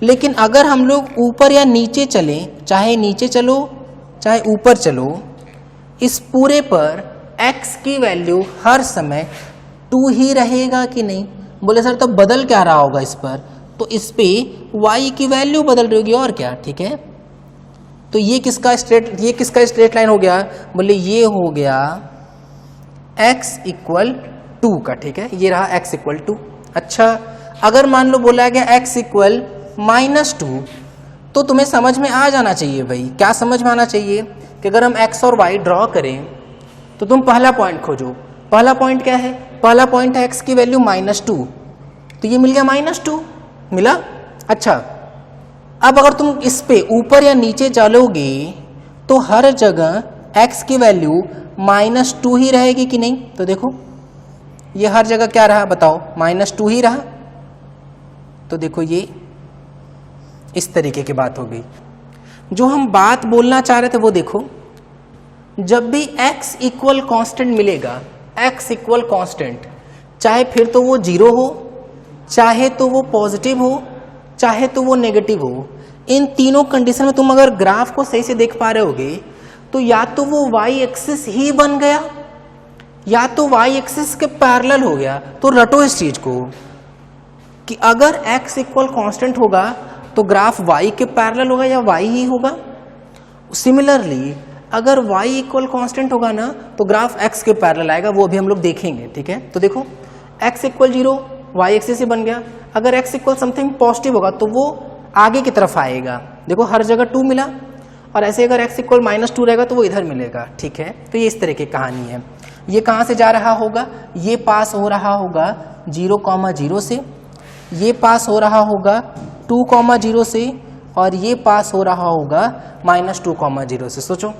Speaker 1: लेकिन अगर हम लोग ऊपर या नीचे चलें, चाहे नीचे चलो चाहे ऊपर चलो, इस पूरे पर x की वैल्यू हर समय 2 ही रहेगा कि नहीं। बोले सर तो बदल क्या रहा होगा इस पर, तो इस पे y की वैल्यू बदल रही होगी और क्या, ठीक है। तो ये किसका स्ट्रेट लाइन हो गया, बोले ये हो गया x इक्वल 2 का, ठीक है, ये रहा x इक्वल 2। अच्छा अगर मान लो बोला गया x इक्वल -2, तो तुम्हें समझ में आ जाना चाहिए भाई, क्या समझ में आना चाहिए कि अगर हम x और y ड्रॉ करें तो तुम पहला पॉइंट खोजो। पहला पॉइंट क्या है, पहला पॉइंट है x की वैल्यू -2, तो ये मिल गया -2 मिला। अच्छा अब अगर तुम इस पे ऊपर या नीचे चलोगे तो हर जगह x की वैल्यू -2 ही रहेगी कि नहीं। तो देखो ये हर जगह क्या रहा बताओ, -2 ही रहा। तो देखो ये इस तरीके की बात हो गई। जो हम बात बोलना चाह रहे थे वो देखो, जब भी x इक्वल कांस्टेंट मिलेगा, x इक्वल कांस्टेंट, चाहे फिर तो वो 0 हो, चाहे तो वो पॉजिटिव हो, चाहे तो वो नेगेटिव हो, इन तीनों कंडीशन में तुम अगर ग्राफ को सही से देख पा रहे होगे तो या तो वो y एक्सिस ही बन गया या तो y एक्सिस के पैरेलल हो गया। तो रटो इस चीज को कि अगर x इक्वल कांस्टेंट होगा तो ग्राफ y के पैरेलल होगा या y ही होगा। सिमिलरली अगर y इक्वल कांस्टेंट होगा ना तो ग्राफ x के पैरेलल आएगा, वो भी हम लोग देखेंगे, ठीक है। तो देखो x इक्वल 0 y एक्सिस ही बन गया, अगर x इक्वल समथिंग पॉजिटिव होगा तो वो आगे की तरफ आएगा। देखो हर जगह 2 मिला, और ऐसे अगर x इक्वल -2 रहेगा तो वो इधर मिलेगा, ठीक है। तो ये इस तरह की कहानी है। ये कहाँ से जा रहा होगा, ये पास हो रहा होगा 0,0 से, ये पास हो रहा होगा 2,0 से, और ये पास हो रहा होगा -2,0 से। सोचो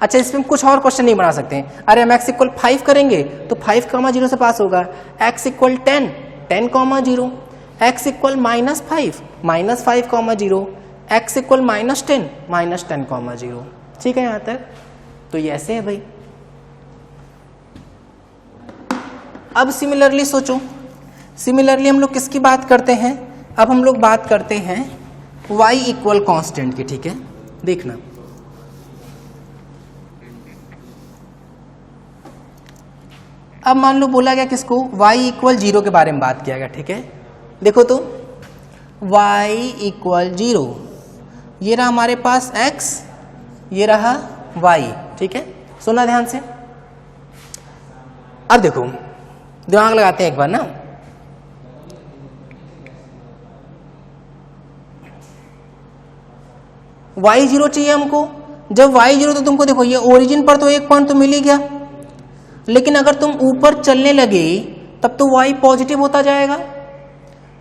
Speaker 1: अच्छा इसमें कुछ और क्वेश्चन नहीं बना सकते हैं। अरे हम x इक्वल 5 करेंगे तो 5,0 से पास होगा, x equal 10 10,0, x equal -5 -5,0, x equal -10 -10,0। ठीक है यहाँ तक। तो ये ऐसे है भाई। अब सिमिलरली सोचो, सिमिलरली हम लोग किसकी बात करते हैं, अब हम लोग बात करते हैं y इक्वल कॉन्स्टेंट की, ठीक है। देखना अब मान लो बोला गया किसको, y इक्वल 0 के बारे में बात किया गया, ठीक है। देखो तो y इक्वल 0, ये रहा हमारे पास x, ये रहा y, ठीक है। सुना ध्यान से। अब देखो दिमाग लगाते हैं एक बार ना, y0 चाहिए हमको। जब y0 तो तुमको देखो ये ओरिजिन पर तो एक पॉइंट तो मिल ही गया, लेकिन अगर तुम ऊपर चलने लगे तब तो y पॉजिटिव होता जाएगा,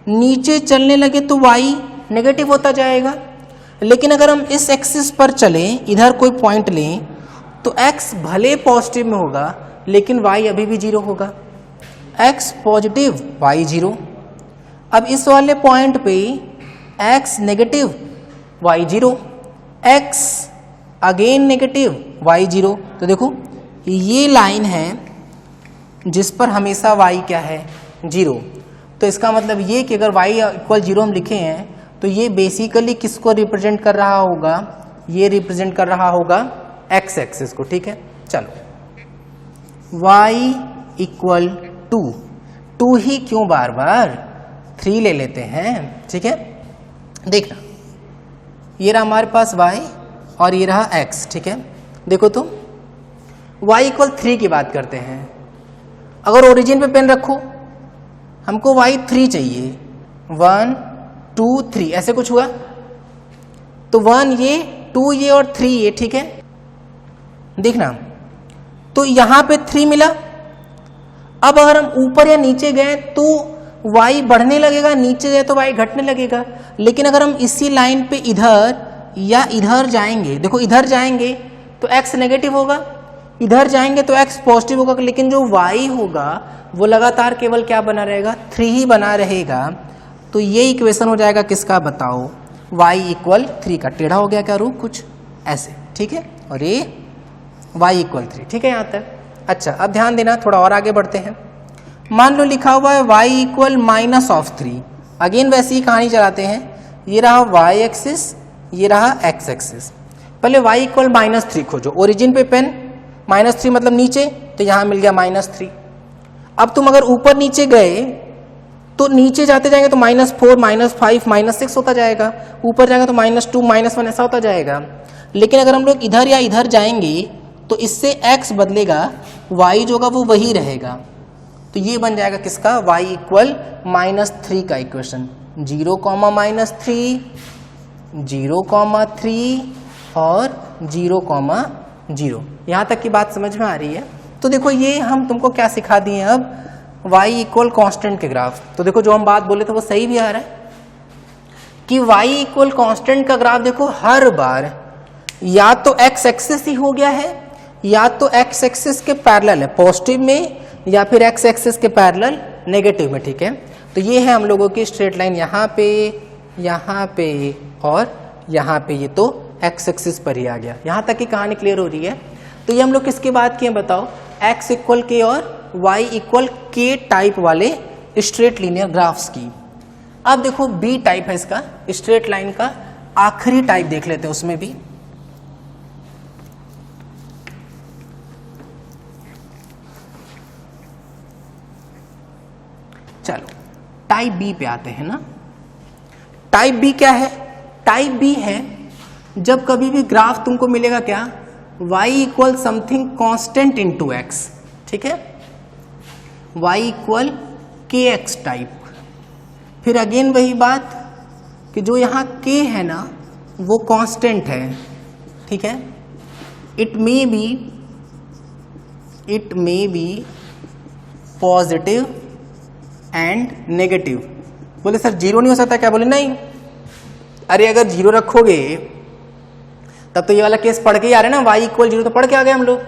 Speaker 1: नीचे चलने लगे तो y नेगेटिव होता जाएगा। लेकिन अगर हम इस एक्सिस पर चलें, इधर कोई पॉइंट लें, तो x भले पॉजिटिव में होगा लेकिन y अभी भी 0 होगा, x पॉजिटिव y 0। अब इस वाले पॉइंट पे x negative y 0, x again negative y 0। तो देखो ये लाइन है जिस पर हमेशा y क्या है 0। तो इसका मतलब ये कि अगर y इक्वल 0 हम लिखे हैं तो ये बेसिकली किसको रिप्रेजेंट कर रहा होगा, ये रिप्रेजेंट कर रहा होगा x एक्सिस को, ठीक है। चलो y इक्वल 2 ही क्यों बार बार, 3 ले लेते हैं, ठीक है। देखना ये रहा हमारे पास y और ये रहा x, ठीक है। देखो तो y इक्वल 3 की बात करते हैं। अगर ओरिजिन पे पेन रखो, हमको y 3 चाहिए, 1 2 3 ऐसे कुछ हुआ तो 1 ये 2 ये और 3 ये, ठीक है। देखना तो यहां पे 3 मिला। अब अगर हम ऊपर या नीचे गए तो y बढ़ने लगेगा, नीचे गए तो y घटने लगेगा। लेकिन अगर हम इसी लाइन पे इधर या इधर जाएंगे, देखो इधर जाएंगे तो x नेगेटिव होगा, इधर जाएंगे तो x पॉजिटिव होगा, लेकिन जो y होगा वो लगातार केवल क्या बना रहेगा, 3 ही बना रहेगा। तो ये इक्वेशन हो जाएगा किसका बताओ, y इक्वल 3 का। टेढ़ा हो गया क्या रूप कुछ ऐसे, ठीक है, और ये y इक्वल 3, ठीक है यहाँ तक। अच्छा अब ध्यान देना, थोड़ा और आगे बढ़ते हैं। मान लो लिखा हुआ है y इक्वल -3। अगेन वैसे ही कहानी चलाते हैं, ये रहा y एक्सिस, ये रहा x एक्सिस। पहले y इक्वल -3 खोजो, ओरिजिन पे पेन, -3 मतलब नीचे, तो यहाँ मिल गया -3। अब तुम अगर ऊपर नीचे गए तो नीचे जाते जाएंगे तो -4, -5, -6 होता जाएगा, ऊपर जाएंगे तो -2, -1 ऐसा होता जाएगा। लेकिन अगर हम लोग इधर या इधर जाएंगे तो इससे x बदलेगा, y जो होगा वो वही रहेगा। तो ये बन जाएगा किसका, y इक्वल -3 का इक्वेशन। 0, -3, 0, 3 और 0, 0। यहाँ तक की बात समझ में आ रही है। तो देखो ये हम तुमको क्या सिखा दिए अब, y इक्वल कॉन्स्टेंट के ग्राफ। तो देखो जो हम बात बोले थे वो सही भी आ रहा है कि y इक्वल कॉन्स्टेंट का ग्राफ देखो हर बार या तो x एक्सिस ही हो गया है या तो x एक्सिस के पैरेलल है पॉजिटिव में, या फिर x एक्सिस के पैरेलल नेगेटिव में, ठीक है। तो ये है हम लोगों की स्ट्रेट लाइन, यहाँ पे और यहाँ पे, ये तो x एक्सिस पर ही आ गया। यहाँ तक की कहानी क्लियर हो रही है। तो ये हम लोग किसकी बात किए बताओ, x इक्वल के और y इक्वल के टाइप वाले स्ट्रेट लीनियर ग्राफ्स की। अब देखो b टाइप है इसका, स्ट्रेट लाइन का आखिरी टाइप देख लेते हैं उसमें भी। चलो टाइप बी पे आते हैं ना। टाइप बी क्या है, टाइप बी है जब कभी भी ग्राफ तुमको मिलेगा क्या, y equal something constant into x, ठीक है, y इक्वल kx टाइप। फिर अगेन वही बात कि जो यहाँ k है ना वो कांस्टेंट है, ठीक है। It may be positive and negative. बोले सर जीरो नहीं हो सकता क्या, बोले नहीं, अरे अगर जीरो रखोगे तब तो ये वाला केस पढ़ के ही आ रहा है ना, y इक्वल 0 तो पढ़ के आ गए हम लोग।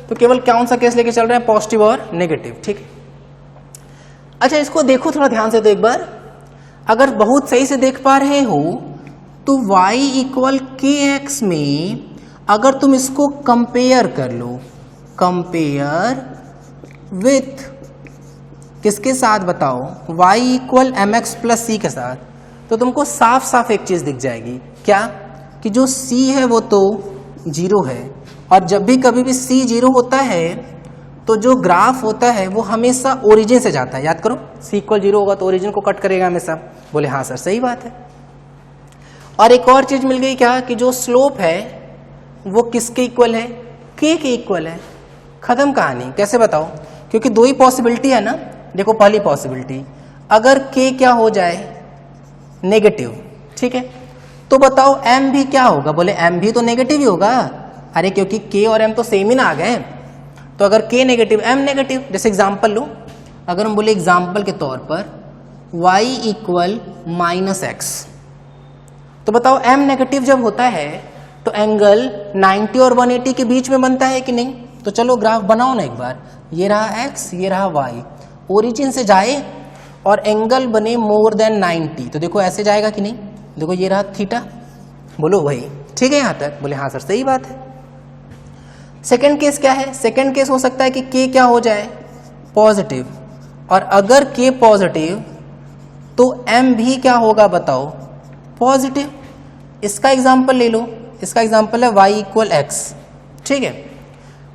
Speaker 1: तो केवल कौन सा केस लेके चल रहे हैं, पॉजिटिव और नेगेटिव, ठीक है। अच्छा इसको देखो थोड़ा ध्यान से, तो एक बार अगर बहुत सही से देख पा रहे हो तो y इक्वल kx में अगर तुम इसको कंपेयर कर लो, कंपेयर विथ किसके साथ बताओ, y equal mx plus C के साथ, तो तुमको साफ साफ एक चीज दिख जाएगी क्या, कि जो c है वो तो 0 है, और जब भी कभी भी c 0 होता है तो जो ग्राफ होता है वो हमेशा ओरिजिन से जाता है। याद करो, c इक्वल 0 होगा तो ओरिजिन को कट करेगा हमेशा। बोले हाँ सर सही बात है। और एक और चीज मिल गई क्या, कि जो स्लोप है वो किसके इक्वल है, k के इक्वल है। खत्म कहानी। कैसे बताओ, क्योंकि दो ही पॉसिबिलिटी है ना। देखो पहली पॉसिबिलिटी, अगर k क्या हो जाए, नेगेटिव, ठीक है, तो बताओ m भी क्या होगा, बोले m भी तो नेगेटिव ही होगा। अरे क्योंकि k और m तो सेम ही ना आ गए, तो अगर k नेगेटिव m नेगेटिव। जैसे एग्जांपल लो, अगर हम बोले एग्जांपल के तौर पर y इक्वल -x, तो बताओ m नेगेटिव जब होता है तो एंगल 90 और 180 के बीच में बनता है कि नहीं। तो चलो ग्राफ बनाओ ना एक बार, ये रहा x, ये रहा y, ओरिजिन से जाए और एंगल बने मोर देन 90, तो देखो ऐसे जाएगा कि नहीं। देखो ये रहा थीटा, बोलो वही, ठीक है यहाँ तक। बोले हाँ सर सही बात है। सेकंड केस क्या है, सेकंड केस हो सकता है कि k क्या हो जाए, पॉजिटिव, और अगर k पॉजिटिव तो m भी क्या होगा बताओ, पॉजिटिव। इसका एग्जांपल ले लो, इसका एग्जांपल है y इक्वल x, ठीक है।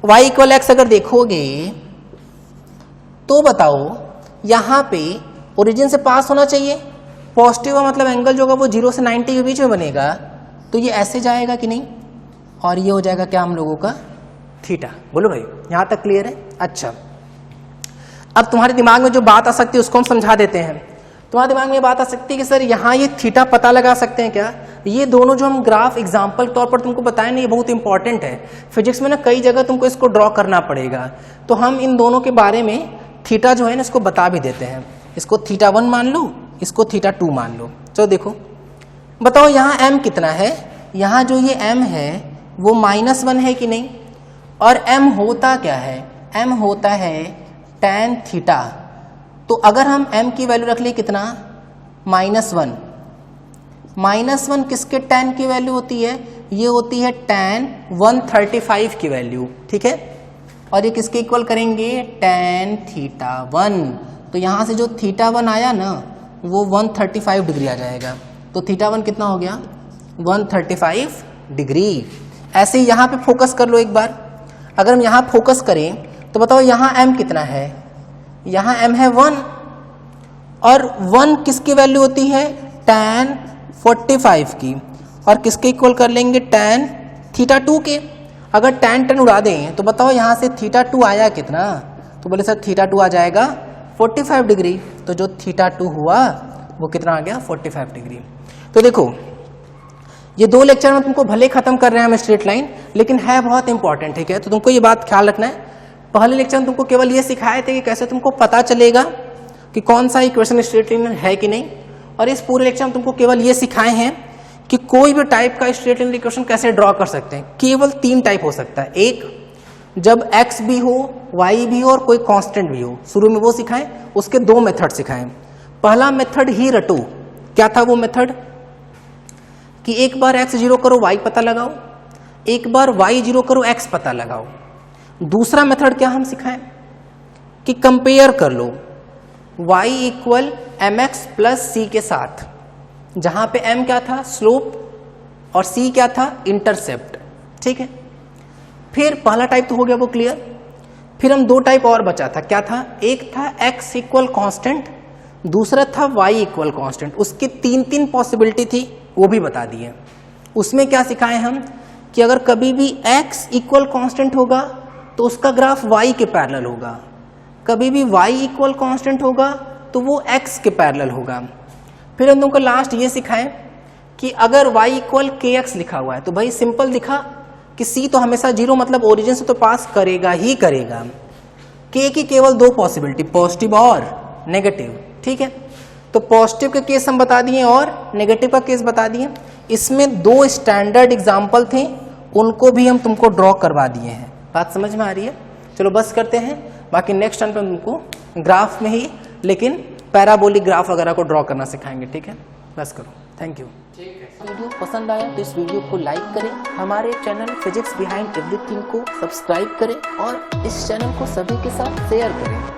Speaker 1: y इक्वल x अगर देखोगे तो बताओ यहाँ पे ओरिजिन से पास होना चाहिए, पॉजिटिव का मतलब एंगल जो होगा वो 0 से 90 के बीच में बनेगा, तो ये ऐसे जाएगा कि नहीं, और ये हो जाएगा क्या हम लोगों का, थीटा। बोलो भाई यहाँ तक क्लियर है। अच्छा अब तुम्हारे दिमाग में जो बात आ सकती है उसको हम समझा देते हैं। तुम्हारे दिमाग में ये बात आ सकती है कि सर यहाँ ये थीटा पता लगा सकते हैं क्या। ये दोनों जो हम ग्राफ एग्जांपल के तौर पर तुमको बताए ना, ये बहुत इंपॉर्टेंट है। फिजिक्स में ना कई जगह तुमको इसको ड्रॉ करना पड़ेगा, तो हम इन दोनों के बारे में थीटा जो है ना इसको बता भी देते हैं। इसको थीटा 1 मान लो, इसको थीटा 2 मान लो। चलो देखो बताओ यहाँ m कितना है, यहाँ जो ये m है वो -1 है कि नहीं, और m होता क्या है, m होता है tan थीटा। तो अगर हम m की वैल्यू रख ले कितना, -1, -1 किसके tan की वैल्यू होती है, ये होती है tan 135 की वैल्यू, ठीक है। और ये किसके इक्वल करेंगे, tan थीटा 1। तो यहाँ से जो थीटा 1 आया ना वो 135 डिग्री आ जाएगा। तो थीटा 1 कितना हो गया, 135 डिग्री। ऐसे ही यहाँ पे फोकस कर लो एक बार। अगर हम यहाँ फोकस करें तो बताओ यहाँ m कितना है, यहाँ m है 1, और 1 किसकी वैल्यू होती है, tan 45 की, और किसके इक्वल कर लेंगे, tan थीटा 2 के। अगर tan उड़ा दें तो बताओ यहाँ से थीटा 2 आया कितना, तो बोले सर थीटा 2 आ जाएगा 45 डिग्री। तो जो थीटा 2 हुआ वो कितना आ गया, 45 डिग्री। तो देखो ये 2 लेक्चर में तुमको भले खत्म कर रहे हैं हम स्ट्रेट लाइन, लेकिन है बहुत इंपॉर्टेंट, ठीक है। तो तुमको ये बात ख्याल रखना है, पहले लेक्चर में तुमको केवल ये सिखाए थे कि कैसे तुमको पता चलेगा कि कौन सा इक्वेशन स्ट्रेट लाइन है कि नहीं, और इस पूरे लेक्चर में तुमको केवल ये सिखाए हैं कि कोई भी टाइप का स्ट्रेट लाइन इक्वेशन कैसे ड्रॉ कर सकते हैं। केवल 3 टाइप हो सकता है, एक जब x भी हो, y भी हो और कोई कांस्टेंट भी हो, शुरू में वो सिखाएं। उसके 2 मेथड सिखाएं। पहला मेथड ही रटो, क्या था वो मेथड, कि एक बार x 0 करो y पता लगाओ, एक बार y 0 करो x पता लगाओ। दूसरा मेथड क्या हम सिखाएं, कि कंपेयर कर लो y equal mx plus c के साथ, जहां पे m क्या था, स्लोप, और c क्या था, इंटरसेप्ट, ठीक है। फिर पहला टाइप तो हो गया वो क्लियर। फिर हम 2 टाइप और बचा था, क्या था, एक था x इक्वल कांस्टेंट, दूसरा था y इक्वल कांस्टेंट। उसकी 3 पॉसिबिलिटी थी, वो भी बता दिए। उसमें क्या सिखाए हम, कि अगर कभी भी x इक्वल कांस्टेंट होगा तो उसका ग्राफ y के पैरेलल होगा, कभी भी y इक्वल कांस्टेंट होगा तो वो x के पैरेलल होगा। फिर हम तुमको लास्ट ये सिखाएं कि अगर y इक्वल kx लिखा हुआ है तो भाई सिंपल दिखा कि c तो हमेशा 0 मतलब ओरिजिन से तो पास करेगा ही करेगा। k की केवल 2 पॉसिबिलिटी, पॉजिटिव और नेगेटिव, ठीक है। तो पॉजिटिव के केस हम बता दिए और नेगेटिव का केस बता दिए। इसमें 2 स्टैंडर्ड एग्जाम्पल थे, उनको भी हम तुमको ड्रॉ करवा दिए हैं। बात समझ में आ रही है, चलो बस करते हैं। बाकी नेक्स्ट टाइम पे तुमको ग्राफ में ही, लेकिन पैराबोलिक ग्राफ वगैरह को ड्रॉ करना सिखाएंगे, ठीक है। बस करो, थैंक यू। वीडियो पसंद आया तो इस वीडियो को लाइक करें, हमारे चैनल फिजिक्स बिहाइंड एवरीथिंग को सब्सक्राइब करें और इस चैनल को सभी के साथ शेयर करें।